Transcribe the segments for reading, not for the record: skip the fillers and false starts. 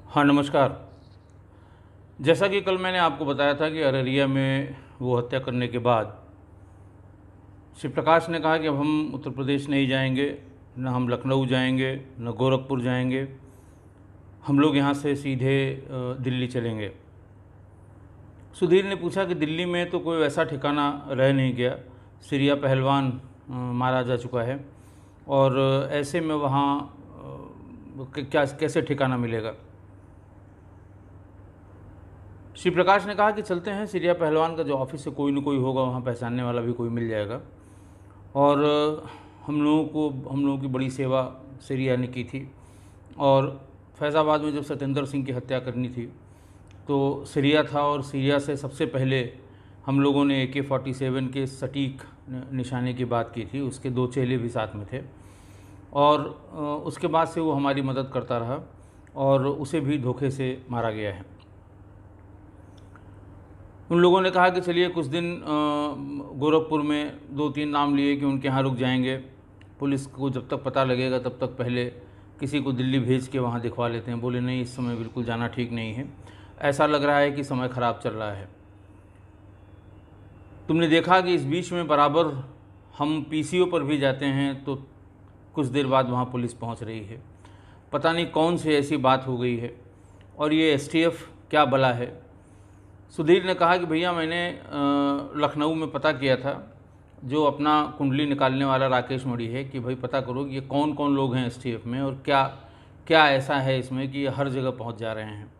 हाँ, नमस्कार। जैसा कि कल मैंने आपको बताया था कि अररिया में वो हत्या करने के बाद शिव प्रकाश ने कहा कि अब हम उत्तर प्रदेश नहीं जाएंगे, न हम लखनऊ जाएंगे, न गोरखपुर जाएंगे, हम लोग यहाँ से सीधे दिल्ली चलेंगे। सुधीर ने पूछा कि दिल्ली में तो कोई वैसा ठिकाना रह नहीं गया, सिरिया पहलवान मारा जा चुका है और ऐसे में वहाँ क्या कैसे ठिकाना मिलेगा। श्री प्रकाश ने कहा कि चलते हैं, सिरिया पहलवान का जो ऑफिस है कोई न कोई होगा, वहाँ पहचानने वाला भी कोई मिल जाएगा। और हम लोगों की बड़ी सेवा सिरिया ने की थी और फैज़ाबाद में जब सत्येंद्र सिंह की हत्या करनी थी तो सिरिया था और सिरिया से सबसे पहले हम लोगों ने AK-47 के सटीक निशाने की बात की थी। उसके 2 चेले भी साथ में थे और उसके बाद से वो हमारी मदद करता रहा और उसे भी धोखे से मारा गया है। उन लोगों ने कहा कि चलिए कुछ दिन गोरखपुर में 2-3 नाम लिए कि उनके यहाँ रुक जाएंगे, पुलिस को जब तक पता लगेगा तब तक पहले किसी को दिल्ली भेज के वहाँ दिखवा लेते हैं। बोले नहीं, इस समय बिल्कुल जाना ठीक नहीं है, ऐसा लग रहा है कि समय ख़राब चल रहा है। तुमने देखा कि इस बीच में बराबर हम PCO पर भी जाते हैं तो कुछ देर बाद वहाँ पुलिस पहुँच रही है। पता नहीं कौन सी ऐसी बात हो गई है और ये STF क्या बला है। सुधीर ने कहा कि भैया मैंने लखनऊ में पता किया था, जो अपना कुंडली निकालने वाला राकेश मणि है, कि भाई पता करो कि ये कौन कौन लोग हैं STF में और क्या क्या ऐसा है इसमें कि ये हर जगह पहुंच जा रहे हैं।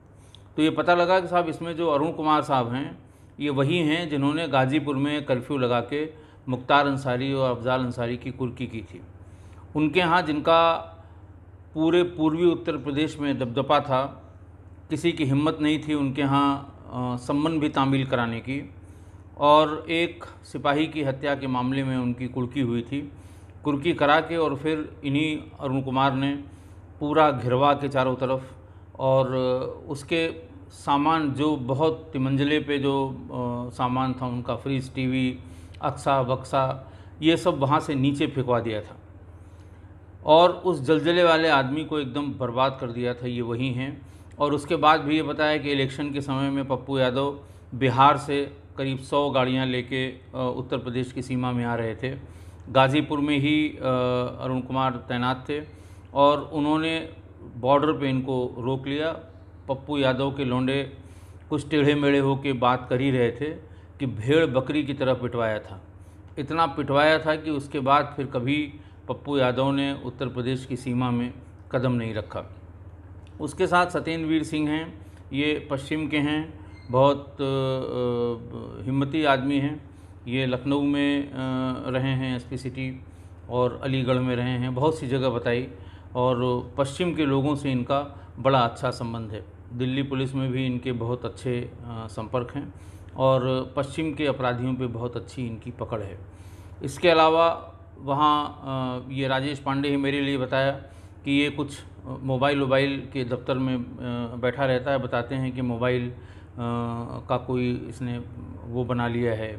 तो ये पता लगा कि साहब इसमें जो अरुण कुमार साहब हैं ये वही हैं जिन्होंने गाज़ीपुर में कर्फ्यू लगा के मुख्तार अंसारी और अफजाल अंसारी की कुर्की की थी। उनके यहाँ जिनका पूरे पूर्वी उत्तर प्रदेश में दबदबा था, किसी की हिम्मत नहीं थी उनके यहाँ सम्मन भी तामील कराने की, और एक सिपाही की हत्या के मामले में उनकी कुर्की हुई थी। कुर्की करा के और फिर इन्हीं अरुण कुमार ने पूरा घिरवा के चारों तरफ, और उसके सामान जो बहुत तिमंजले पे जो सामान था उनका, फ्रिज, टीवी, अक्सा बक्सा, ये सब वहाँ से नीचे फेंकवा दिया था और उस जलजले वाले आदमी को एकदम बर्बाद कर दिया था। ये वही हैं। और उसके बाद भी ये बताया कि इलेक्शन के समय में पप्पू यादव बिहार से करीब 100 गाड़ियाँ लेके उत्तर प्रदेश की सीमा में आ रहे थे। गाज़ीपुर में ही अरुण कुमार तैनात थे और उन्होंने बॉर्डर पे इनको रोक लिया। पप्पू यादव के लौंडे कुछ टेढ़े मेढ़े होके बात कर ही रहे थे कि भेड़ बकरी की तरह पिटवाया था। इतना पिटवाया था कि उसके बाद फिर कभी पप्पू यादव ने उत्तर प्रदेश की सीमा में कदम नहीं रखा। उसके साथ सत्येंद्र सिंह हैं, ये पश्चिम के हैं, बहुत हिम्मती आदमी हैं। ये लखनऊ में रहे हैं SP सिटी और अलीगढ़ में रहे हैं, बहुत सी जगह बताई, और पश्चिम के लोगों से इनका बड़ा अच्छा संबंध है। दिल्ली पुलिस में भी इनके बहुत अच्छे संपर्क हैं और पश्चिम के अपराधियों पे बहुत अच्छी इनकी पकड़ है। इसके अलावा वहाँ ये राजेश पांडे ही मेरे लिए बताया कि ये कुछ मोबाइल के दफ्तर में बैठा रहता है। बताते हैं कि मोबाइल का कोई इसने वो बना लिया है,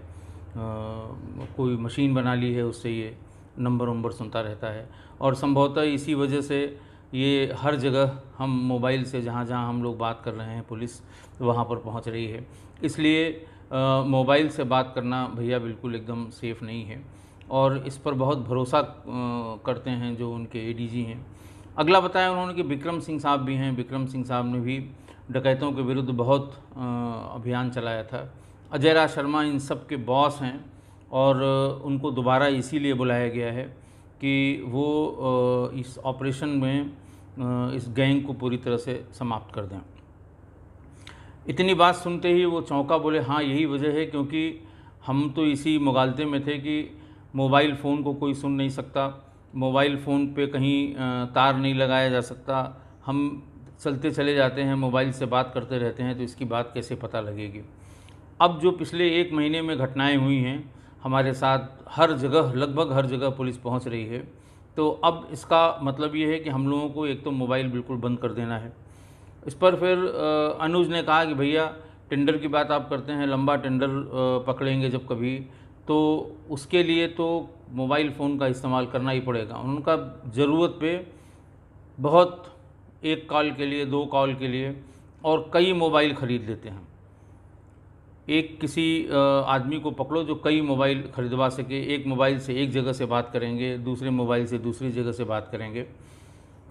कोई मशीन बना ली है, उससे ये नंबर सुनता रहता है और संभवतः इसी वजह से ये हर जगह हम मोबाइल से जहाँ जहाँ हम लोग बात कर रहे हैं पुलिस वहाँ पर पहुँच रही है। इसलिए मोबाइल से बात करना भैया बिल्कुल एकदम सेफ़ नहीं है और इस पर बहुत भरोसा करते हैं जो उनके ADG हैं। अगला बताया उन्होंने कि विक्रम सिंह साहब भी हैं। विक्रम सिंह साहब ने भी डकैतों के विरुद्ध बहुत अभियान चलाया था। अजय राज शर्मा इन सब के बॉस हैं और उनको दोबारा इसीलिए बुलाया गया है कि वो इस ऑपरेशन में इस गैंग को पूरी तरह से समाप्त कर दें। इतनी बात सुनते ही वो चौंका, बोले हाँ यही वजह है, क्योंकि हम तो इसी मुगालते में थे कि मोबाइल फ़ोन को कोई सुन नहीं सकता, मोबाइल फ़ोन पे कहीं तार नहीं लगाया जा सकता, हम चलते चले जाते हैं, मोबाइल से बात करते रहते हैं, तो इसकी बात कैसे पता लगेगी। अब जो पिछले 1 महीने में घटनाएं हुई हैं हमारे साथ, हर जगह, लगभग हर जगह पुलिस पहुंच रही है, तो अब इसका मतलब ये है कि हम लोगों को एक तो मोबाइल बिल्कुल बंद कर देना है। इस पर फिर अनुज ने कहा कि भैया टेंडर की बात आप करते हैं, लंबा टेंडर पकड़ेंगे जब कभी, तो उसके लिए तो मोबाइल फ़ोन का इस्तेमाल करना ही पड़ेगा। उनका ज़रूरत पे बहुत 1 कॉल के लिए, 2 कॉल के लिए, और कई मोबाइल ख़रीद लेते हैं। एक किसी आदमी को पकड़ो जो कई मोबाइल ख़रीदवा सके, एक मोबाइल से एक जगह से बात करेंगे, दूसरे मोबाइल से दूसरी जगह से बात करेंगे।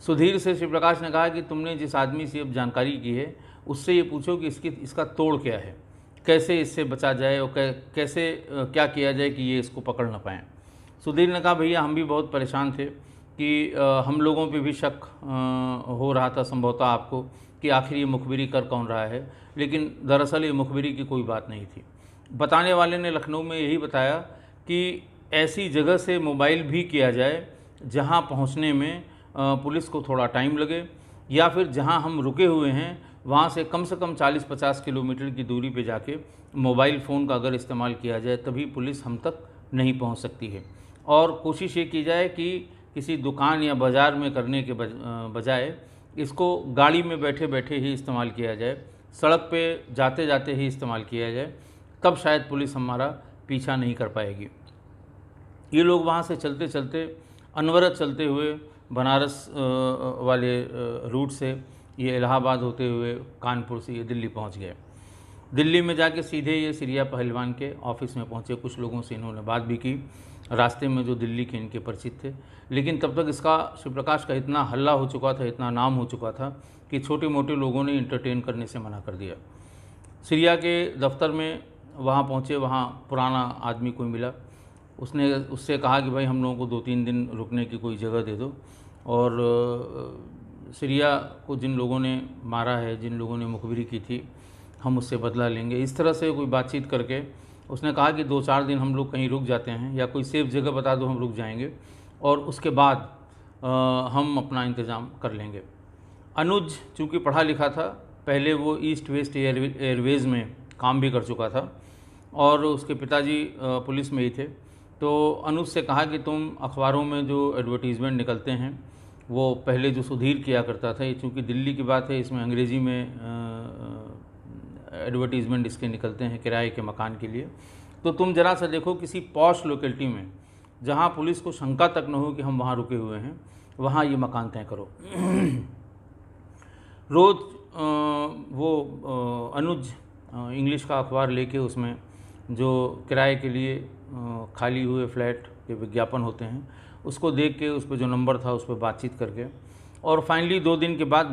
सुधीर से शिव प्रकाश ने कहा कि तुमने जिस आदमी से अब जानकारी की है उससे ये पूछो कि इसका तोड़ क्या है, कैसे इससे बचा जाए और कैसे क्या किया जाए कि ये इसको पकड़ ना पाएँ। सुधीर ने कहा भैया हम भी बहुत परेशान थे कि हम लोगों पे भी शक हो रहा था संभवतः आपको कि आखिर ये मुखबिरी कर कौन रहा है, लेकिन दरअसल ये मुखबिरी की कोई बात नहीं थी। बताने वाले ने लखनऊ में यही बताया कि ऐसी जगह से मोबाइल भी किया जाए जहां पहुंचने में पुलिस को थोड़ा टाइम लगे, या फिर जहां हम रुके हुए हैं वहां से कम 40-50 किलोमीटर की दूरी पे जाके मोबाइल फ़ोन का अगर इस्तेमाल किया जाए तभी पुलिस हम तक नहीं पहुंच सकती है। और कोशिश ये की जाए कि किसी दुकान या बाज़ार में करने के बजाय इसको गाड़ी में बैठे बैठे ही इस्तेमाल किया जाए, सड़क पे जाते जाते ही इस्तेमाल किया जाए, तब शायद पुलिस हमारा पीछा नहीं कर पाएगी। ये लोग वहाँ से चलते चलते अनवरत चलते हुए बनारस वाले रूट से ये इलाहाबाद होते हुए कानपुर से ये दिल्ली पहुँच गए। दिल्ली में जाके सीधे ये सिरिया पहलवान के ऑफिस में पहुँचे। कुछ लोगों से इन्होंने बात भी की रास्ते में जो दिल्ली के इनके परिचित थे, लेकिन तब तक इसका शिव प्रकाश का इतना हल्ला हो चुका था, इतना नाम हो चुका था कि छोटे मोटे लोगों ने इंटरटेन करने से मना कर दिया। सिरिया के दफ्तर में वहाँ पहुँचे, वहाँ पुराना आदमी कोई मिला, उसने उससे कहा कि भाई हम लोगों को 2-3 दिन रुकने की कोई जगह दे दो, और सिरिया को जिन लोगों ने मारा है, जिन लोगों ने मुखबिरी की थी, हम उससे बदला लेंगे। इस तरह से कोई बातचीत करके उसने कहा कि 2-4 दिन हम लोग कहीं रुक जाते हैं, या कोई सेफ जगह बता दो हम रुक जाएंगे, और उसके बाद हम अपना इंतज़ाम कर लेंगे। अनुज चूँकि पढ़ा लिखा था, पहले वो ईस्ट वेस्ट एयरवेज़ में काम भी कर चुका था और उसके पिताजी पुलिस में ही थे। तो अनुज से कहा कि तुम अखबारों में जो एडवर्टीज़मेंट निकलते हैं वो पहले जो सुधीर किया करता था, ये चूँकि दिल्ली की बात है, इसमें अंग्रेज़ी में एडवर्टीज़मेंट इसके निकलते हैं किराए के मकान के लिए, तो तुम ज़रा सा देखो किसी पॉश लोकेलिटी में जहाँ पुलिस को शंका तक न हो कि हम वहाँ रुके हुए हैं, वहाँ ये मकान तय करो। रोज़ वो अनुज इंग्लिश का अखबार लेके उसमें जो किराए के लिए खाली हुए फ्लैट के विज्ञापन होते हैं उसको देख के उस पर जो नंबर था उस पर बातचीत करके, और फाइनली 2 दिन के बाद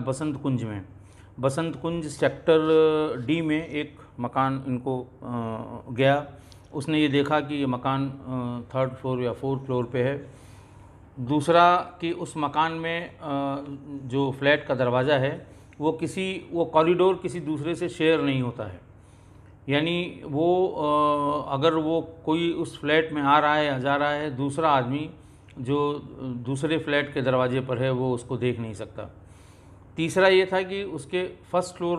बसंत कुंज सेक्टर डी में एक मकान इनको गया। उसने ये देखा कि ये मकान 3rd फ्लोर या 4th फ्लोर पे है। दूसरा कि उस मकान में जो फ्लैट का दरवाज़ा है वो कॉरिडोर किसी दूसरे से शेयर नहीं होता है, यानी वो अगर वो कोई उस फ्लैट में आ रहा है या जा रहा है, दूसरा आदमी जो दूसरे फ्लैट के दरवाजे पर है वो उसको देख नहीं सकता। तीसरा ये था कि उसके 1st फ्लोर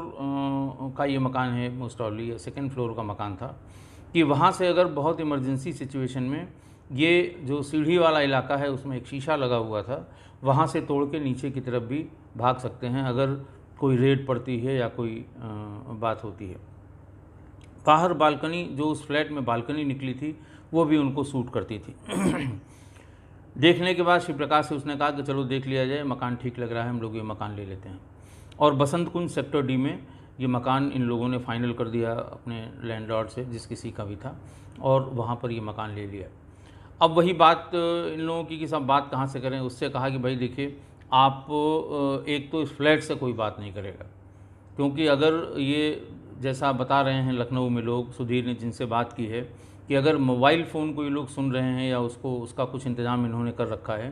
का ये मकान है, मोस्ट ऑफली या 2nd फ्लोर का मकान था, कि वहाँ से अगर बहुत इमरजेंसी सिचुएशन में ये जो सीढ़ी वाला इलाका है उसमें एक शीशा लगा हुआ था, वहाँ से तोड़ के नीचे की तरफ भी भाग सकते हैं अगर कोई रेड पड़ती है या कोई बात होती है। बाहर बालकनी, जो उस फ्लैट में बालकनी निकली थी, वो भी उनको सूट करती थी। देखने के बाद शिव प्रकाश से उसने कहा कि चलो देख लिया जाए, मकान ठीक लग रहा है, हम लोग ये मकान ले लेते हैं। और बसंत कुंज सेक्टर डी में ये मकान इन लोगों ने फाइनल कर दिया अपने लैंडलॉर्ड से, जिस किसी का भी था, और वहाँ पर ये मकान ले लिया। अब वही बात इन लोगों की कि सब बात कहाँ से करें। उससे कहा कि भाई देखिए, आप एक तो इस फ्लैट से कोई बात नहीं करेगा, क्योंकि अगर ये जैसा बता रहे हैं लखनऊ में लोग, सुधीर ने जिनसे बात की है, कि अगर मोबाइल फ़ोन कोई लोग सुन रहे हैं या उसका कुछ इंतज़ाम इन्होंने कर रखा है,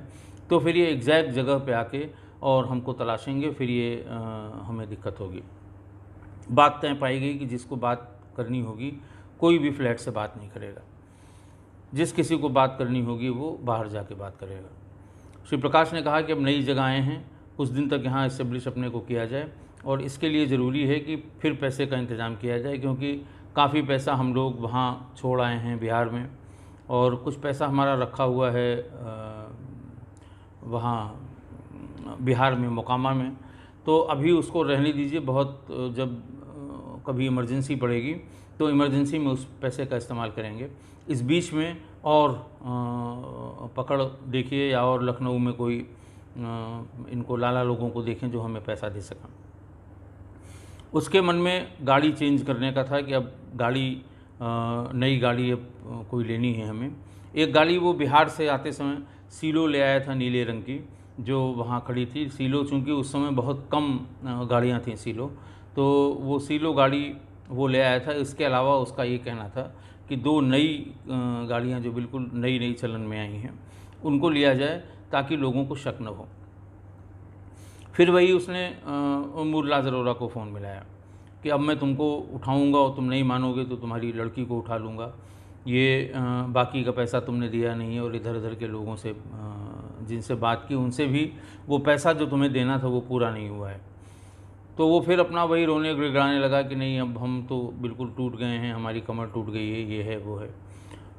तो फिर ये एग्जैक्ट जगह पे आके और हमको तलाशेंगे, फिर ये हमें दिक्कत होगी। बात तय पाई गई कि जिसको बात करनी होगी कोई भी फ्लैट से बात नहीं करेगा, जिस किसी को बात करनी होगी वो बाहर जाके बात करेगा। शिव प्रकाश ने कहा कि अब नई जगह आए हैं, कुछ दिन तक यहाँ इस्टेब्लिश अपने को किया जाए, और इसके लिए ज़रूरी है कि फिर पैसे का इंतज़ाम किया जाए, क्योंकि काफ़ी पैसा हम लोग वहाँ छोड़ आए हैं बिहार में, और कुछ पैसा हमारा रखा हुआ है वहाँ बिहार में मोकामा में, तो अभी उसको रहने दीजिए। बहुत जब कभी इमरजेंसी पड़ेगी तो इमरजेंसी में उस पैसे का इस्तेमाल करेंगे। इस बीच में और पकड़ देखिए, या और लखनऊ में कोई इनको लाला लोगों को देखें जो हमें पैसा दे सकें। उसके मन में गाड़ी चेंज करने का था कि अब गाड़ी नई गाड़ी अब कोई लेनी है हमें। एक गाड़ी वो बिहार से आते समय सीलो ले आया था नीले रंग की, जो वहाँ खड़ी थी। सीलो चूँकि उस समय बहुत कम गाड़ियाँ थीं सीलो, तो वो सीलो गाड़ी वो ले आया था। इसके अलावा उसका ये कहना था कि 2 नई गाड़ियाँ जो बिल्कुल नई नई चलन में आई हैं उनको लिया जाए ताकि लोगों को शक न हो। फिर वही उसने मुरलाज अरोरा को फ़ोन मिलाया कि अब मैं तुमको उठाऊंगा और तुम नहीं मानोगे तो तुम्हारी लड़की को उठा लूँगा, ये बाकी का पैसा तुमने दिया नहीं है और इधर उधर के लोगों से जिनसे बात की उनसे भी वो पैसा जो तुम्हें देना था वो पूरा नहीं हुआ है। तो वो फिर अपना वही रोने गिड़गिड़ाने लगा कि नहीं, अब हम तो बिल्कुल टूट गए हैं, हमारी कमर टूट गई है, ये है वो है।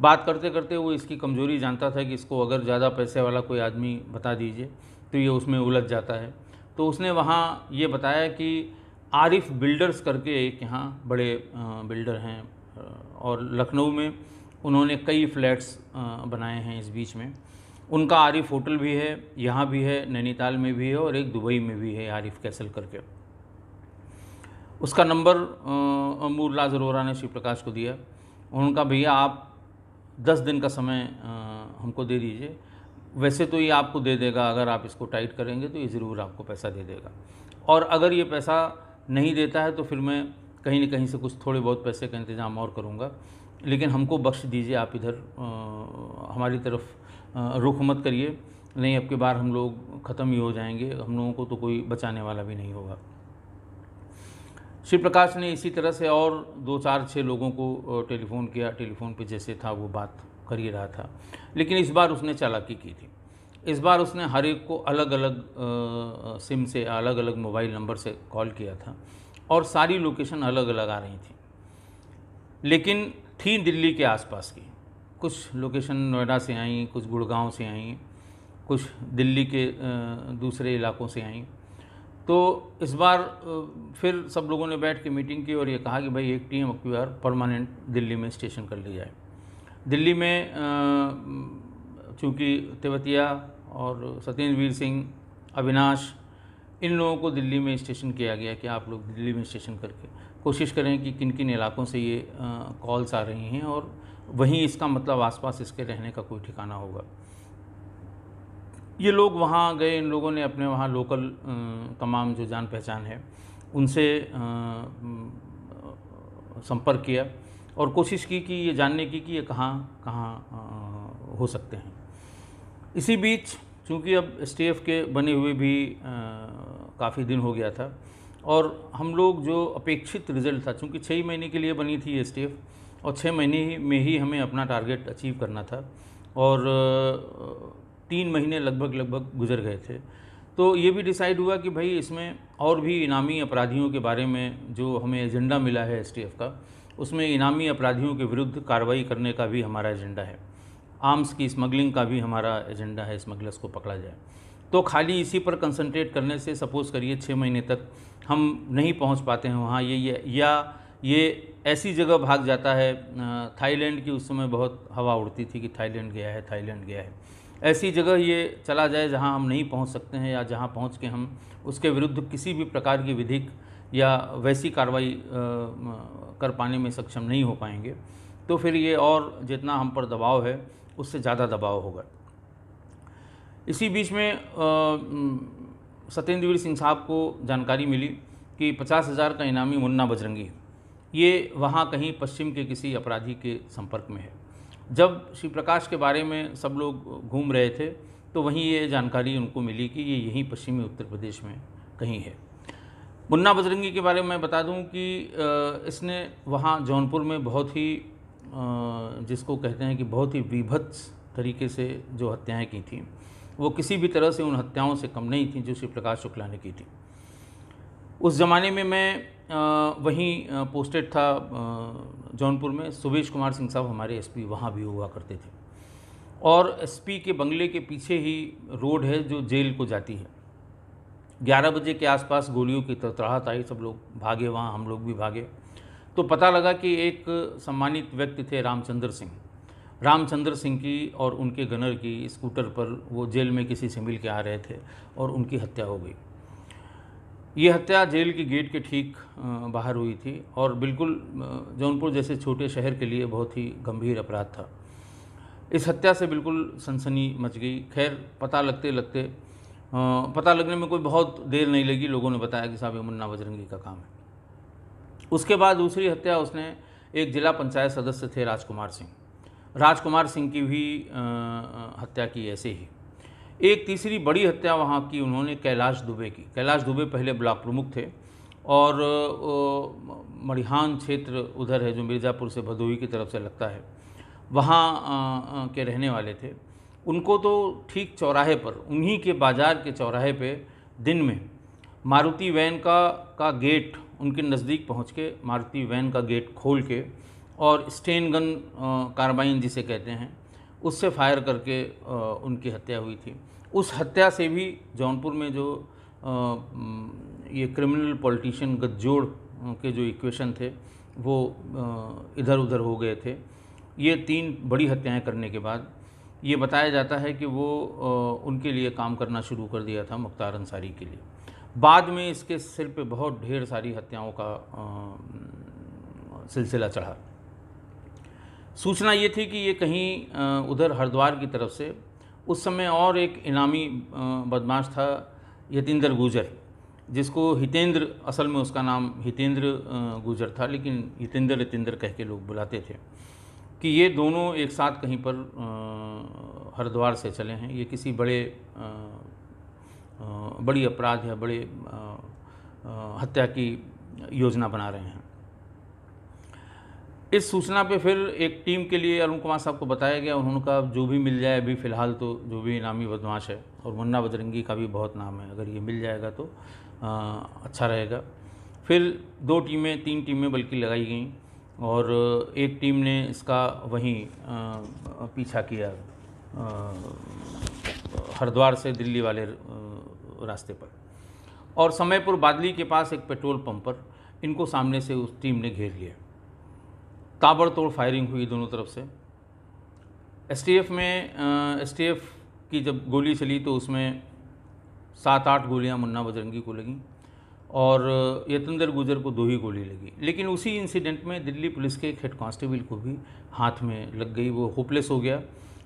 बात करते करते वो इसकी कमज़ोरी जानता था कि इसको अगर ज़्यादा पैसे वाला कोई आदमी बता दीजिए तो ये उसमें उलझ जाता है। तो उसने वहाँ ये बताया कि आरिफ बिल्डर्स करके एक यहाँ बड़े बिल्डर हैं और लखनऊ में उन्होंने कई फ्लैट्स बनाए हैं इस बीच में। उनका आरिफ होटल भी है, यहाँ भी है, नैनीताल में भी है और एक दुबई में भी है आरिफ कैसल करके। उसका नंबर मुरलाज अरोरा ने शिव प्रकाश को दिया। उन्होंने कहा भैया आप 10 दिन का समय हमको दे दीजिए, वैसे तो ये आपको दे देगा, अगर आप इसको टाइट करेंगे तो ये ज़रूर आपको पैसा दे देगा, और अगर ये पैसा नहीं देता है तो फिर मैं कहीं न कहीं से कुछ थोड़े बहुत पैसे का इंतज़ाम और करूँगा, लेकिन हमको बख्श दीजिए, आप इधर हमारी तरफ रुख मत करिए, नहीं अब की बार हम लोग ख़त्म ही हो जाएंगे, हम लोगों को तो कोई बचाने वाला भी नहीं होगा। शिव प्रकाश ने इसी तरह से और 2, 4, 6 लोगों को टेलीफ़ोन किया। टेलीफ़ोन पे जैसे था वो बात कर ही रहा था, लेकिन इस बार उसने चालाकी की थी। इस बार उसने हर एक को अलग अलग सिम से, अलग अलग मोबाइल नंबर से कॉल किया था और सारी लोकेशन अलग अलग आ रही थी, लेकिन थी दिल्ली के आसपास की। कुछ लोकेशन नोएडा से आई, कुछ गुड़गांव से आई, कुछ दिल्ली के दूसरे इलाकों से आई। तो इस बार फिर सब लोगों ने बैठ के मीटिंग की और ये कहा कि भाई एक टीम अब की बार परमानेंट दिल्ली में स्टेशन कर ली जाए। दिल्ली में चूँकि तेवतिया और सत्येंद्र सिंह, अविनाश, इन लोगों को दिल्ली में स्टेशन किया गया कि आप लोग दिल्ली में स्टेशन करके कोशिश करें कि किन किन इलाकों से ये कॉल्स आ रही हैं और वहीं इसका मतलब आसपास इसके रहने का कोई ठिकाना होगा। ये लोग वहाँ गए, इन लोगों ने अपने वहाँ लोकल तमाम जो जान पहचान है उनसे संपर्क किया और कोशिश की कि ये जानने की कि ये कहाँ कहाँ हो सकते हैं। इसी बीच चूँकि अब एसटीएफ के बने हुए भी काफ़ी दिन हो गया था और हम लोग जो अपेक्षित रिज़ल्ट था, चूँकि 6 महीने के लिए बनी थी एसटीएफ और 6 महीने में ही हमें अपना टारगेट अचीव करना था और 3 महीने लगभग गुजर गए थे। तो ये भी डिसाइड हुआ कि भाई इसमें और भी इनामी अपराधियों के बारे में जो हमें एजेंडा मिला है एसटीएफ का, उसमें इनामी अपराधियों के विरुद्ध कार्रवाई करने का भी हमारा एजेंडा है। आर्म्स की स्मगलिंग का भी हमारा एजेंडा है, स्मगलर्स को पकड़ा जाए। तो खाली इसी पर कंसंट्रेट करने से सपोज़ करिए 6 महीने तक हम नहीं पहुंच पाते हैं वहाँ, ये ऐसी जगह भाग जाता है, थाईलैंड की उस समय बहुत हवा उड़ती थी कि थाईलैंड गया है, थाईलैंड गया है। ऐसी जगह ये चला जाए जहाँ हम नहीं पहुँच सकते हैं या जहाँ पहुँच के हम उसके विरुद्ध किसी भी प्रकार की विधिक या वैसी कार्रवाई कर पाने में सक्षम नहीं हो पाएंगे, तो फिर ये और जितना हम पर दबाव है उससे ज़्यादा दबाव होगा। इसी बीच में सत्येंद्र सिंह साहब को जानकारी मिली कि 50,000 का इनामी मुन्ना बजरंगी ये वहाँ कहीं पश्चिम के किसी अपराधी के संपर्क में है। जब शिव प्रकाश के बारे में सब लोग घूम रहे थे तो वहीं ये जानकारी उनको मिली कि ये यहीं पश्चिमी उत्तर प्रदेश में कहीं है। मुन्ना बजरंगी के बारे में मैं बता दूं कि इसने वहाँ जौनपुर में बहुत ही जिसको कहते हैं कि बहुत ही विभत्स तरीके से जो हत्याएं की थीं, वो किसी भी तरह से उन हत्याओं से कम नहीं थी जो शिव प्रकाश शुक्ला ने की थी। उस ज़माने में मैं वहीं पोस्टेड था जौनपुर में। सुबेश कुमार सिंह साहब हमारे एसपी वहाँ भी हुआ करते थे और एसपी के बंगले के पीछे ही रोड है जो जेल को जाती है। 11 बजे के आसपास गोलियों की तड़तड़ाहट आई, सब लोग भागे, वहाँ हम लोग भी भागे। तो पता लगा कि एक सम्मानित व्यक्ति थे रामचंद्र सिंह, रामचंद्र सिंह की और उनके गनर की स्कूटर पर वो जेल में किसी से मिल के आ रहे थे और उनकी हत्या हो गई। ये हत्या जेल की गेट के ठीक बाहर हुई थी और बिल्कुल जौनपुर जैसे छोटे शहर के लिए बहुत ही गंभीर अपराध था। इस हत्या से बिल्कुल सनसनी मच गई। खैर पता लगने में कोई बहुत देर नहीं लगी। लोगों ने बताया कि साहब ये मुन्ना बजरंगी का काम है। उसके बाद दूसरी हत्या उसने एक जिला पंचायत सदस्य थे राजकुमार सिंह की भी हत्या की ऐसे ही। एक तीसरी बड़ी हत्या वहाँ की उन्होंने कैलाश दुबे की। कैलाश दुबे पहले ब्लॉक प्रमुख थे और मड़िहान क्षेत्र उधर है जो मिर्ज़ापुर से भदोही की तरफ से लगता है, वहाँ के रहने वाले थे। उनको तो ठीक चौराहे पर, उन्हीं के बाज़ार के चौराहे पे दिन में मारुति वैन का गेट, उनके नज़दीक पहुँच के मारुति वैन का गेट खोल के और स्टेन गन कार्बाइन जिसे कहते हैं उससे फायर करके उनकी हत्या हुई थी। उस हत्या से भी जौनपुर में जो ये क्रिमिनल पॉलिटिशियन गठजोड़ के जो इक्वेशन थे वो इधर उधर हो गए थे। ये 3 बड़ी हत्याएं करने के बाद ये बताया जाता है कि वो उनके लिए काम करना शुरू कर दिया था मुख्तार अंसारी के लिए। बाद में इसके सिर पे बहुत ढेर सारी हत्याओं का सिलसिला चढ़ा। सूचना ये थी कि ये कहीं उधर हरिद्वार की तरफ से उस समय और एक इनामी बदमाश था यतीन्द्र गुजर, जिसको हितेंद्र, असल में उसका नाम हितेंद्र गुजर था, लेकिन यतीन्द्र कह के लोग बुलाते थे, कि ये दोनों एक साथ कहीं पर हरिद्वार से चले हैं। ये किसी बड़ी अपराध या बड़े हत्या की योजना बना रहे हैं। इस सूचना पे फिर एक टीम के लिए अरुण कुमार साहब को बताया गया। उन्होंने कहा जो भी मिल जाए, अभी फ़िलहाल तो जो भी इनामी बदमाश है, और मुन्ना बजरंगी का भी बहुत नाम है, अगर ये मिल जाएगा तो अच्छा रहेगा। फिर 3 टीमें बल्कि लगाई गईं और एक टीम ने इसका वहीं पीछा किया हरिद्वार से दिल्ली वाले रास्ते पर, और समयपुर बादली के पास एक पेट्रोल पंप पर इनको सामने से उस टीम ने घेर लिया। ताबड़तोड़ फायरिंग हुई दोनों तरफ से। एसटीएफ की जब गोली चली तो उसमें 7-8 गोलियां मुन्ना बजरंगी को लगीं और यतीन्द्र गुजर को 2 ही गोली लगी। लेकिन उसी इंसिडेंट में दिल्ली पुलिस के एक हेड कांस्टेबल को भी हाथ में लग गई। वो होपलेस हो गया।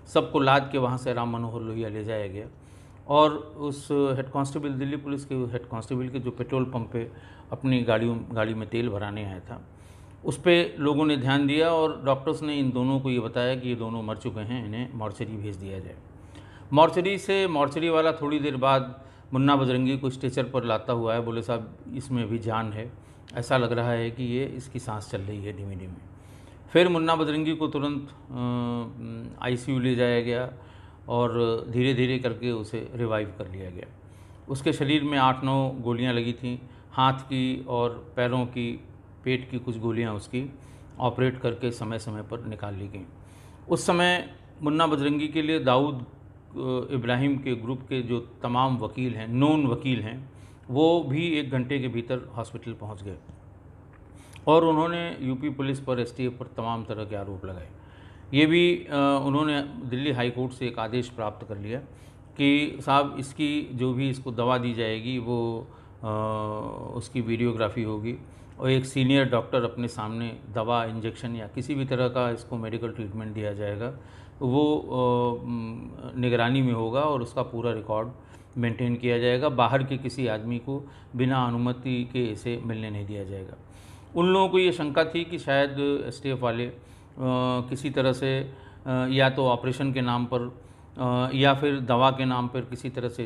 सबको लाद के वहाँ से राम मनोहर लोहिया ले जाया गया और उस दिल्ली पुलिस के हेड कांस्टेबल के जो पेट्रोल पंप पे अपनी गाड़ी में तेल भराने आया था, उस पर लोगों ने ध्यान दिया और डॉक्टर्स ने इन दोनों को ये बताया कि ये दोनों मर चुके हैं, इन्हें मॉर्चरी भेज दिया जाए। मॉर्चरी वाला थोड़ी देर बाद मुन्ना बजरंगी को स्ट्रेचर पर लाता हुआ है। बोले साहब इसमें भी जान है, ऐसा लग रहा है कि ये इसकी सांस चल रही है धीमे धीमे। फिर मुन्ना बजरंगी को तुरंत आईसीयू ले जाया गया और धीरे धीरे करके उसे रिवाइव कर लिया गया। उसके शरीर में 8-9 गोलियां लगी थीं, हाथ की और पैरों की, पेट की कुछ गोलियां उसकी ऑपरेट करके समय समय पर निकाल ली गईं। उस समय मुन्ना बजरंगी के लिए दाऊद इब्राहिम के ग्रुप के जो तमाम वकील हैं, नोन वकील हैं, वो भी 1 घंटे के भीतर हॉस्पिटल पहुंच गए और उन्होंने यूपी पुलिस पर, एसटीएफ पर तमाम तरह के आरोप लगाए। ये भी उन्होंने दिल्ली हाई कोर्ट से एक आदेश प्राप्त कर लिया कि साहब इसकी जो भी इसको दवा दी जाएगी वो उसकी वीडियोग्राफी होगी और एक सीनियर डॉक्टर अपने सामने दवा, इंजेक्शन या किसी भी तरह का इसको मेडिकल ट्रीटमेंट दिया जाएगा तो वो निगरानी में होगा और उसका पूरा रिकॉर्ड मेंटेन किया जाएगा। बाहर के किसी आदमी को बिना अनुमति के इसे मिलने नहीं दिया जाएगा। उन लोगों को ये शंका थी कि शायद एसटीएफ वाले किसी तरह से या तो ऑपरेशन के नाम पर या फिर दवा के नाम पर किसी तरह से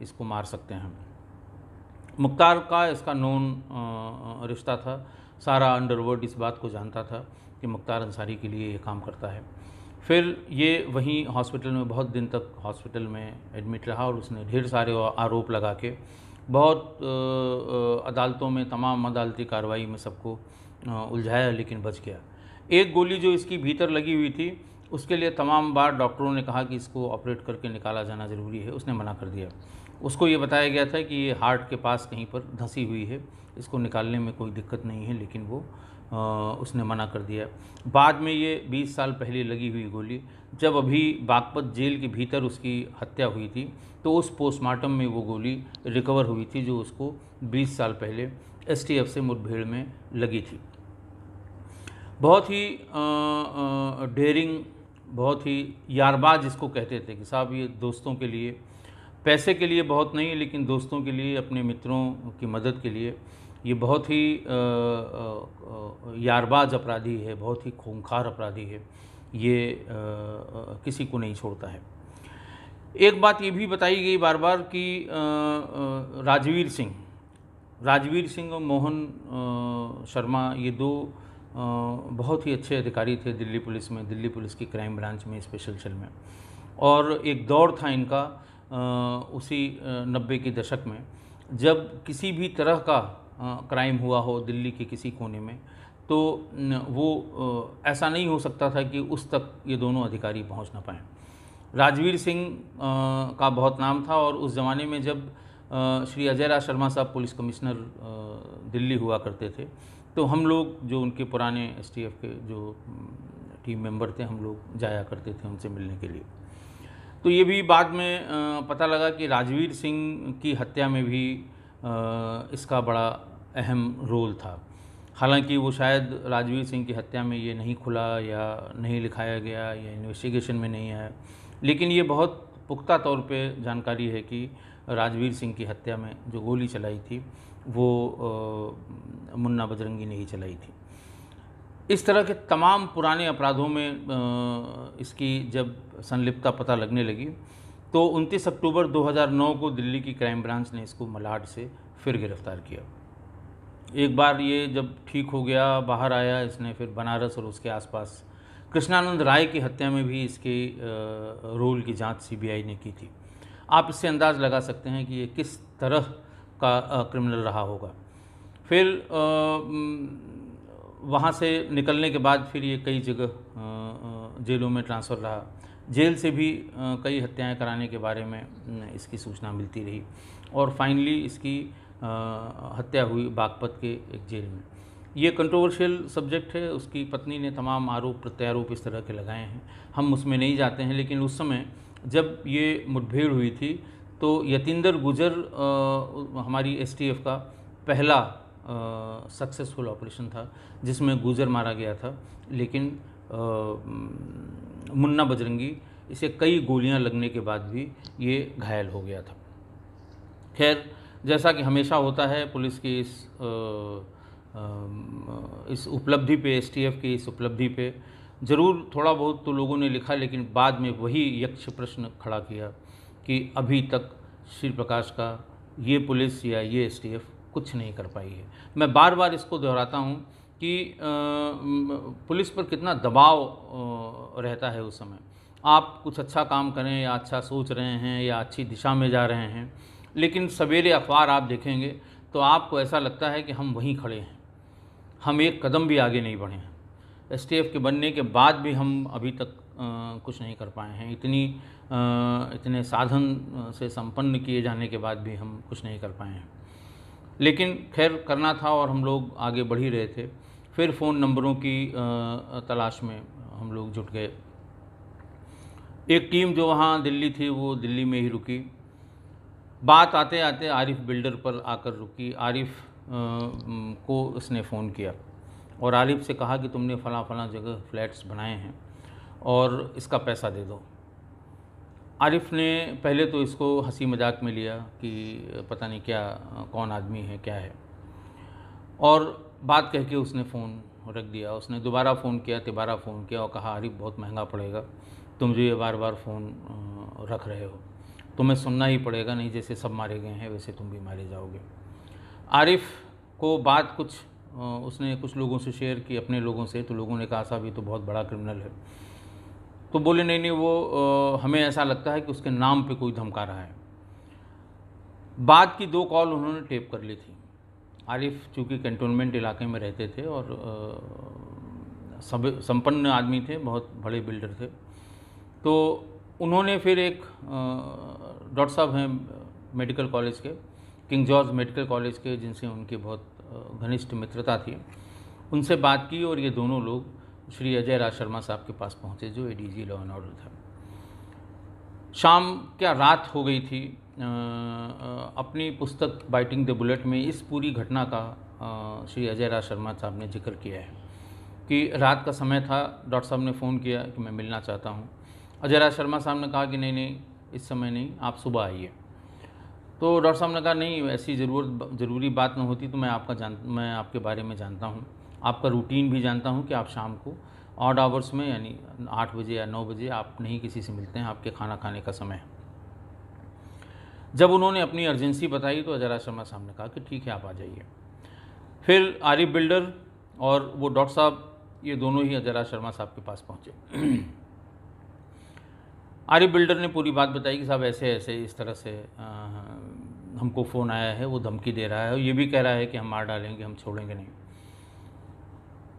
इसको मार सकते हैं। मुख्तार का इसका नोन रिश्ता था। सारा अंडरवर्ल्ड इस बात को जानता था कि मुख्तार अंसारी के लिए ये काम करता है। फिर ये वहीं हॉस्पिटल में बहुत दिन तक हॉस्पिटल में एडमिट रहा और उसने ढेर सारे आरोप लगा के बहुत अदालतों में, तमाम अदालती कार्रवाई में सबको उलझाया, लेकिन बच गया। एक गोली जो इसकी भीतर लगी हुई थी उसके लिए तमाम बार डॉक्टरों ने कहा कि इसको ऑपरेट करके निकाला जाना ज़रूरी है, उसने मना कर दिया उसको ये बताया गया था कि ये हार्ट के पास कहीं पर धंसी हुई है, इसको निकालने में कोई दिक्कत नहीं है, लेकिन वो उसने मना कर दिया। बाद में ये 20 साल पहले लगी हुई गोली, जब अभी बागपत जेल के भीतर उसकी हत्या हुई थी, तो उस पोस्टमार्टम में वो गोली रिकवर हुई थी जो उसको 20 साल पहले एसटीएफ से मुठभेड़ में लगी थी। बहुत ही डेयरिंग, बहुत ही यारबाज इसको कहते थे कि साहब ये दोस्तों के लिए, पैसे के लिए बहुत नहीं, लेकिन दोस्तों के लिए, अपने मित्रों की मदद के लिए ये बहुत ही यारबाज अपराधी है, बहुत ही खूंखार अपराधी है, ये किसी को नहीं छोड़ता है। एक बात ये भी बताई गई बार बार कि राजवीर सिंह और मोहन शर्मा, ये दो बहुत ही अच्छे अधिकारी थे दिल्ली पुलिस में, दिल्ली पुलिस की क्राइम ब्रांच में, स्पेशल सेल में। और एक दौर था इनका उसी 90 के दशक में, जब किसी भी तरह का क्राइम हुआ हो दिल्ली के किसी कोने में, तो वो ऐसा नहीं हो सकता था कि उस तक ये दोनों अधिकारी पहुंच ना पाएँ। राजवीर सिंह का बहुत नाम था, और उस ज़माने में जब श्री अजय राज शर्मा साहब पुलिस कमिश्नर दिल्ली हुआ करते थे, तो हम लोग जो उनके पुराने एसटीएफ के जो टीम मेंबर थे, हम लोग जाया करते थे उनसे मिलने के लिए। तो ये भी बाद में पता लगा कि राजवीर सिंह की हत्या में भी इसका बड़ा अहम रोल था। हालांकि वो शायद राजवीर सिंह की हत्या में ये नहीं खुला या नहीं लिखाया गया या इन्वेस्टिगेशन में नहीं आया, लेकिन ये बहुत पुख्ता तौर पे जानकारी है कि राजवीर सिंह की हत्या में जो गोली चलाई थी वो मुन्ना बजरंगी ने ही चलाई थी। इस तरह के तमाम पुराने अपराधों में इसकी जब संलिप्तता पता लगने लगी, तो 29 अक्टूबर 2009 को दिल्ली की क्राइम ब्रांच ने इसको मलाड से फिर गिरफ्तार किया। एक बार ये जब ठीक हो गया, बाहर आया, इसने फिर बनारस और उसके आसपास कृष्णानंद राय की हत्या में भी इसके रोल की जांच सीबीआई ने की थी। आप इससे अंदाज़ लगा सकते हैं कि ये किस तरह का क्रिमिनल रहा होगा। फिर वहाँ से निकलने के बाद फिर ये कई जगह जेलों में ट्रांसफ़र रहा। जेल से भी कई हत्याएं कराने के बारे में इसकी सूचना मिलती रही, और फाइनली इसकी हत्या हुई बागपत के एक जेल में। ये कंट्रोवर्शियल सब्जेक्ट है, उसकी पत्नी ने तमाम आरोप प्रत्यारोप इस तरह के लगाए हैं, हम उसमें नहीं जाते हैं। लेकिन उस समय जब ये मुठभेड़ हुई थी, तो यतिंदर गुजर हमारी एसटीएफ का पहला सक्सेसफुल ऑपरेशन था जिसमें गुजर मारा गया था, लेकिन मुन्ना बजरंगी, इसे कई गोलियां लगने के बाद भी ये घायल हो गया था। खैर, जैसा कि हमेशा होता है पुलिस की इस उपलब्धि पे, एसटीएफ की इस उपलब्धि पे ज़रूर थोड़ा बहुत तो लोगों ने लिखा, लेकिन बाद में वही यक्ष प्रश्न खड़ा किया कि अभी तक श्री प्रकाश का ये पुलिस या ये एसटीएफ कुछ नहीं कर पाई है। मैं बार बार इसको दोहराता हूँ कि पुलिस पर कितना दबाव रहता है उस समय। आप कुछ अच्छा काम करें या अच्छा सोच रहे हैं या अच्छी दिशा में जा रहे हैं, लेकिन सवेरे अखबार आप देखेंगे तो आपको ऐसा लगता है कि हम वहीं खड़े हैं, हम एक कदम भी आगे नहीं बढ़े हैं। एसटीएफ के बनने के बाद भी हम अभी तक कुछ नहीं कर पाए हैं। इतने साधन से संपन्न किए जाने के बाद भी हम कुछ नहीं कर पाए हैं। लेकिन खैर, करना था और हम लोग आगे बढ़ ही रहे थे। फिर फ़ोन नंबरों की तलाश में हम लोग जुट गए। एक टीम जो वहाँ दिल्ली थी वो दिल्ली में ही रुकी। बात आते आते आरिफ बिल्डर पर आकर रुकी। आरिफ को उसने फ़ोन किया और आरिफ से कहा कि तुमने फ़लाँ फ़लाँ जगह फ्लैट्स बनाए हैं और इसका पैसा दे दो। आरिफ ने पहले तो इसको हंसी मजाक में लिया कि पता नहीं क्या, कौन आदमी है, क्या है, और बात कह के उसने फ़ोन रख दिया। उसने दोबारा फ़ोन किया, तिबारा फ़ोन किया और कहा, आरिफ बहुत महंगा पड़ेगा, तुम जो ये बार बार फ़ोन रख रहे हो, तुम्हें सुनना ही पड़ेगा, नहीं जैसे सब मारे गए हैं वैसे तुम भी मारे जाओगे। आरिफ को बात कुछ उसने कुछ लोगों से शेयर की, अपने लोगों से, तो लोगों ने कहा साहब ये तो बहुत बड़ा क्रिमिनल है। तो बोले नहीं वो हमें ऐसा लगता है कि उसके नाम पे कोई धमका रहा है। बाद की 2 कॉल उन्होंने टेप कर ली थी। आरिफ चूँकि कैंटोनमेंट इलाके में रहते थे और सब संपन्न आदमी थे, बहुत बड़े बिल्डर थे, तो उन्होंने फिर एक डॉक्टर साहब हैं मेडिकल कॉलेज के, किंग जॉर्ज मेडिकल कॉलेज के, जिनसे उनकी बहुत घनिष्ठ मित्रता थी, उनसे बात की और ये दोनों लोग श्री अजय राज शर्मा साहब के पास पहुँचे, जो एडीजी लॉ एंड ऑर्डर था। शाम क्या रात हो गई थी। अपनी पुस्तक बाइटिंग द बुलेट में इस पूरी घटना का श्री अजय राज शर्मा साहब ने जिक्र किया है कि रात का समय था, डॉक्टर साहब ने फ़ोन किया कि मैं मिलना चाहता हूँ। अजय राज शर्मा साहब ने कहा कि नहीं इस समय नहीं, आप सुबह आइए। तो डॉक्टर साहब ने कहा नहीं, ऐसी ज़रूरी बात न होती तो मैं आपके बारे में जानता हूँ, आपका रूटीन भी जानता हूँ कि आप शाम को ऑड आवर्स में यानी 8 बजे या 9 बजे आप नहीं किसी से मिलते हैं, आपके खाना खाने का समय है। जब उन्होंने अपनी अर्जेंसी बताई तो अजय राज शर्मा साहब ने कहा कि ठीक है, आप आ जाइए। फिर आरिफ बिल्डर और वो डॉक्टर साहब, ये दोनों ही अजय राज शर्मा साहब के पास पहुँचे। आरिफ बिल्डर ने पूरी बात बताई कि साहब ऐसे ऐसे इस तरह से हमको फ़ोन आया है, वो धमकी दे रहा है और ये भी कह रहा है कि हम मार डालेंगे, हम छोड़ेंगे नहीं।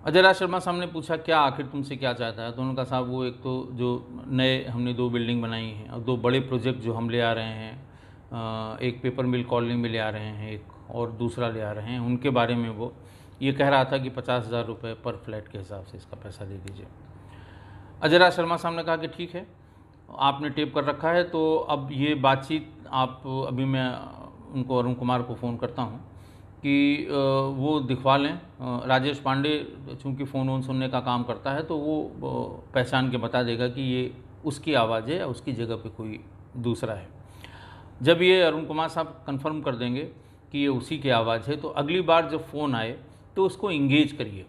अजय राज शर्मा साहब ने पूछा क्या आखिर तुमसे क्या चाहता है। तो उन्होंने कहा साहब वो एक तो जो नए हमने 2 बिल्डिंग बनाई हैं और 2 बड़े प्रोजेक्ट जो हम ले आ रहे हैं, एक पेपर मिल कॉलोनी में ले आ रहे हैं, एक और दूसरा ले आ रहे हैं, उनके बारे में वो ये कह रहा था कि 50,000 रुपये पर फ्लैट के हिसाब से इसका पैसा दे दीजिए। अजय राज शर्मा साहब ने कहा कि ठीक है, आपने टेप कर रखा है, तो अब ये बातचीत आप अभी मैं उनको अरुण कुमार को फ़ोन करता हूँ कि वो दिखवा लें। राजेश पांडे चूँकि फ़ोन वोन सुनने का काम करता है तो वो पहचान के बता देगा कि ये उसकी आवाज़ है या उसकी जगह पे कोई दूसरा है। जब ये अरुण कुमार साहब कंफर्म कर देंगे कि ये उसी की आवाज़ है, तो अगली बार जब फ़ोन आए तो उसको इंगेज करिए,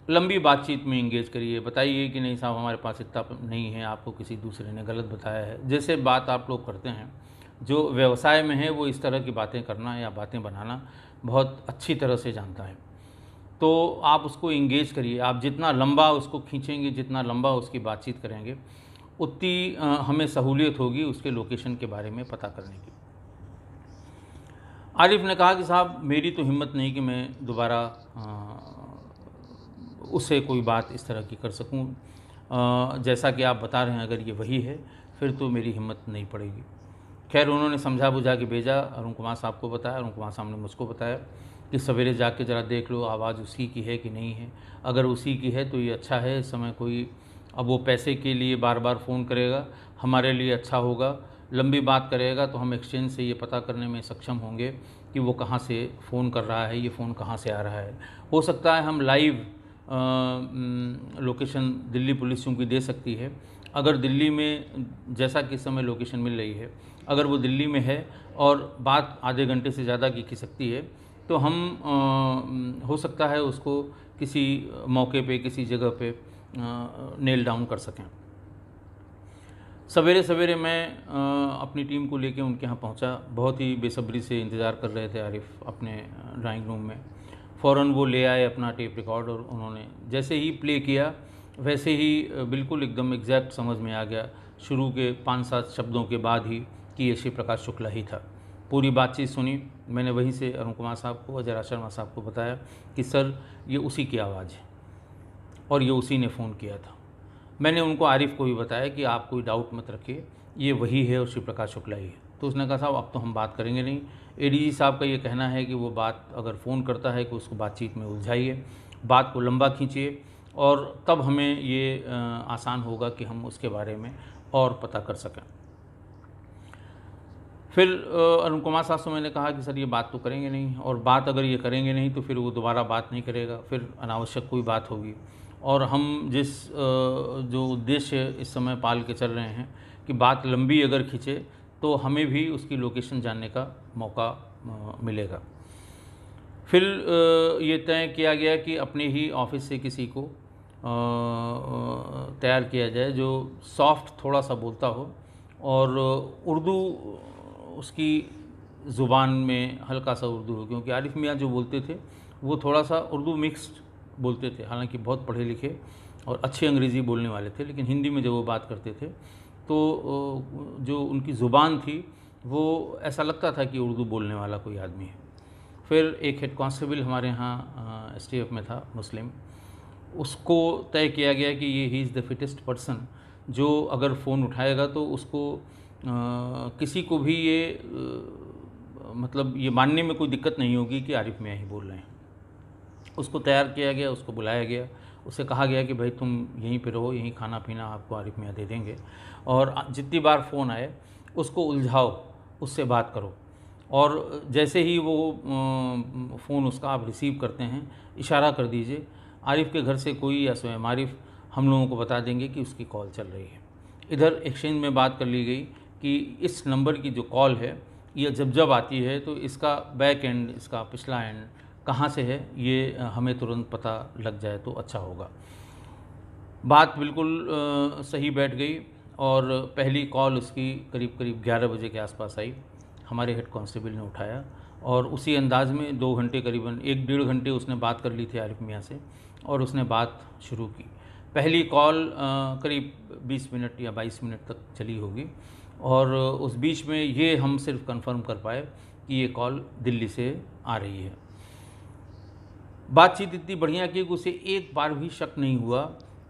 लंबी बातचीत में इंगेज करिए, बताइए कि नहीं साहब हमारे पास इतना नहीं है, आपको किसी दूसरे ने गलत बताया है। जैसे बात आप लोग करते हैं, जो व्यवसाय में है वो इस तरह की बातें करना या बातें बनाना बहुत अच्छी तरह से जानता है। तो आप उसको इंगेज करिए, आप जितना लंबा उसको खींचेंगे, जितना लंबा उसकी बातचीत करेंगे, उतनी हमें सहूलियत होगी उसके लोकेशन के बारे में पता करने की। आरिफ ने कहा कि साहब मेरी तो हिम्मत नहीं कि मैं दोबारा उससे कोई बात इस तरह की कर सकूं। जैसा कि आप बता रहे हैं, अगर ये वही है फिर तो मेरी हिम्मत नहीं पड़ेगी। खैर उन्होंने समझा बुझा के भेजा, अरुण कुमार साहब को बताया, अरुण कुमार साहब ने मुझको बताया कि सवेरे जाके ज़रा देख लो आवाज़ उसी की है कि नहीं है। अगर उसी की है तो ये अच्छा है, इस समय कोई अब वो पैसे के लिए बार बार फ़ोन करेगा, हमारे लिए अच्छा होगा। लंबी बात करेगा तो हम एक्सचेंज से ये पता करने में सक्षम होंगे कि वो कहाँ से फ़ोन कर रहा है, ये फ़ोन कहाँ से आ रहा है। हो सकता है हम लाइव लोकेशन दिल्ली पुलिस की दे सकती है। अगर दिल्ली में जैसा कि समय लोकेशन मिल रही है, अगर वो दिल्ली में है और बात आधे घंटे से ज़्यादा की सकती है, तो हम हो सकता है उसको किसी मौके पे, किसी जगह पे नेल डाउन कर सकें। सवेरे सवेरे मैं अपनी टीम को लेके उनके यहाँ पहुँचा। बहुत ही बेसब्री से इंतज़ार कर रहे थे आरिफ अपने ड्राइंग रूम में। फ़ौरन वो ले आए अपना टेप रिकॉर्ड और उन्होंने जैसे ही प्ले किया वैसे ही बिल्कुल एकदम एग्जैक्ट समझ में आ गया, शुरू के 5-7 शब्दों के बाद ही, कि ये श्री प्रकाश शुक्ला ही था। पूरी बातचीत सुनी मैंने, वहीं से अरुण कुमार साहब को, अजय राज शर्मा साहब को बताया कि सर ये उसी की आवाज़ है और ये उसी ने फ़ोन किया था। मैंने उनको आरिफ को भी बताया कि आप कोई डाउट मत रखिए, ये वही है और श्री प्रकाश शुक्ला ही है। तो उसने कहा साहब अब तो हम बात करेंगे नहीं, एडीजी साहब का ये कहना है कि वो बात अगर फ़ोन करता है कि उसको बातचीत में उलझाइए, बात को लंबा खींचिए और तब हमें ये आसान होगा कि हम उसके बारे में और पता कर सकें। फिर अरुण कुमार साहब से मैंने कहा कि सर ये बात तो करेंगे नहीं, और बात अगर ये करेंगे नहीं तो फिर वो दोबारा बात नहीं करेगा, फिर अनावश्यक कोई बात होगी। और हम जिस जो उद्देश्य इस समय पाल के चल रहे हैं कि बात लंबी अगर खींचे तो हमें भी उसकी लोकेशन जानने का मौका मिलेगा। फिर ये तय किया गया कि अपने ही ऑफिस से किसी को तैयार किया जाए जो सॉफ्ट थोड़ा सा बोलता हो और उर्दू उसकी ज़ुबान में हल्का सा उर्दू हो, क्योंकि आरिफ मियाँ जो बोलते थे वो थोड़ा सा उर्दू मिक्स्ड बोलते थे। हालांकि बहुत पढ़े लिखे और अच्छे अंग्रेज़ी बोलने वाले थे, लेकिन हिंदी में जब वो बात करते थे तो जो उनकी ज़ुबान थी वो ऐसा लगता था कि उर्दू बोलने वाला कोई आदमी है। फिर एक हेड कांस्टेबल हमारे यहाँ STF में था मुस्लिम, उसको तय किया गया कि ये he is the fittest person, जो अगर फ़ोन उठाएगा तो उसको किसी को भी ये मतलब ये मानने में कोई दिक्कत नहीं होगी कि आरिफ मियाँ ही बोल रहे हैं। उसको तैयार किया गया, उसको बुलाया गया, उससे कहा गया कि भाई तुम यहीं पे रहो, यहीं खाना पीना आपको आरिफ मियाँ दे देंगे, और जितनी बार फ़ोन आए उसको उलझाओ, उससे बात करो। और जैसे ही वो फ़ोन उसका आप रिसीव करते हैं, इशारा कर दीजिए, आरिफ के घर से कोई या स्वयं आरिफ हम लोगों को बता देंगे कि उसकी कॉल चल रही है। इधर एक्सचेंज में बात कर ली गई कि इस नंबर की जो कॉल है ये जब आती है तो इसका बैक एंड, इसका पिछला एंड कहाँ से है ये हमें तुरंत पता लग जाए तो अच्छा होगा। बात बिल्कुल सही बैठ गई और पहली कॉल उसकी करीब 11 बजे के आसपास आई। हमारे हेड कांस्टेबल ने उठाया और उसी अंदाज़ में 2 घंटे, करीबन 1 डेढ़ घंटे उसने बात कर ली थी आरिफ मियाँ से, और उसने बात शुरू की। पहली कॉल करीब 20 मिनट या 22 मिनट तक चली होगी, और उस बीच में ये हम सिर्फ कंफर्म कर पाए कि ये कॉल दिल्ली से आ रही है। बातचीत इतनी बढ़िया कि उसे एक बार भी शक नहीं हुआ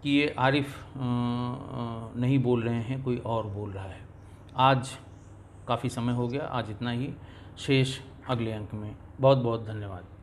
कि ये आरिफ नहीं बोल रहे हैं, कोई और बोल रहा है। आज काफ़ी समय हो गया, आज इतना ही। शेष अगले अंक में। बहुत बहुत धन्यवाद।